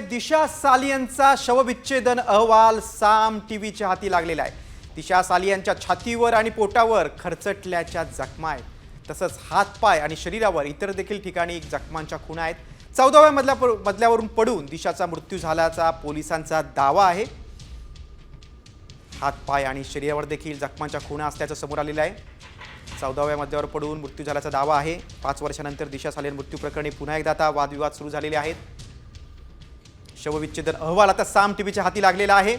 दिशा सालियनचा शवविच्छेदन अहवाल साम टीव्हीच्या हाती लागलेला आहे। दिशा सालियनच्या छातीवर आणि पोटावर खरचटल्याच्या जखमा आहेत, तसंच हातपाय आणि शरीरावर इतर देखील ठिकाणी जखमांच्या खुणा आहेत। 14व्या मजल्यावरून पडून दिशाचा मृत्यू झाल्याचा पोलिसांचा दावा आहे। हातपाय आणि शरीरावर देखील जखमांच्या खुणा असल्याचं समोर आलेलं आहे। 14व्या मजल्यावर पडून मृत्यू झाल्याचा दावा आहे। 5 वर्षांनंतर दिशा सालियन मृत्यू प्रकरणी पुन्हा एकदा आता वादविवाद सुरू झालेले आहेत। शवविच्छेदन अहवाल आता साम टीव्हीच्या हाती लागलेला आहे।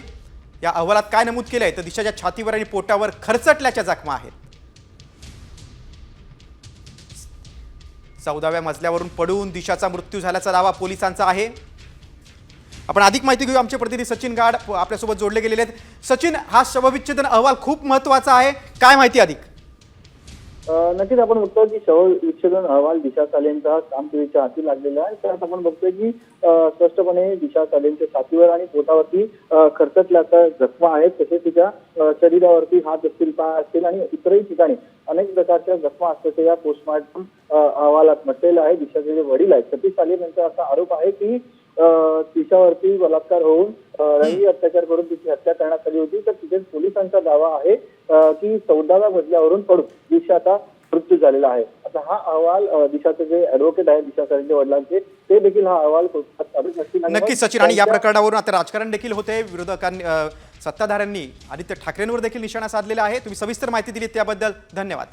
या अहवालात काय नमूद केलंय तर दिशाच्या छातीवर आणि पोटावर खरचटल्याच्या जखमा आहेत। 14व्या मजल्यावरून पडून दिशाचा मृत्यू झाल्याचा दावा पोलिसांचा आहे। आपण अधिक माहिती घेऊ, आमचे प्रतिनिधी सचिन गाड आपल्यासोबत जोडले गेलेले आहेत। सचिन, हा शवविच्छेदन अहवाल खूप महत्त्वाचा आहे, काय माहिती अधिक? नक्कीच आपण बघतो की शवविच्छेदन अहवाल दिशा सालियनचा साम टीव्हीच्या हाती लागलेला आहे। त्यात आपण बघतोय की स्पष्टपणे दिशा सालियनच्या छातीवर आणि पोटावरती खरचटल्याच्या जखमा आहेत, तसेच तिच्या शरीरावरती हात असतील, पाय असतील आणि इतरही ठिकाणी अनेक प्रकारच्या जखमा असल्याचे या पोस्टमॉर्टम अहवालात म्हटलेलं आहे। दिशाचे जे वडील आहेत सतीश सालियन यांचा असा आरोप आहे की तिच्यावरती बलात्कार होऊन लैंगिक अत्याचार करून तिची हत्या करण्यात आली होती। तर तिथे पोलिसांचा दावा आहे की 14व्या मजल्यावरून पडून दिशाचा मृत्यू झालेला आहे। आता हा अहवाल दिशाचे जे ॲडव्होकेट आहे दिशा सालियनच्या वडिलांचे, ते देखील हा अहवाल नक्कीच सचिन, आणि या प्रकरणावरून आता राजकारण देखील होते। विरोधकांनी सत्ताधाऱ्यांनी आदित्य ठाकरेंवर देखील निशाणा साधलेला आहे। तुम्ही सविस्तर माहिती दिली त्याबद्दल धन्यवाद।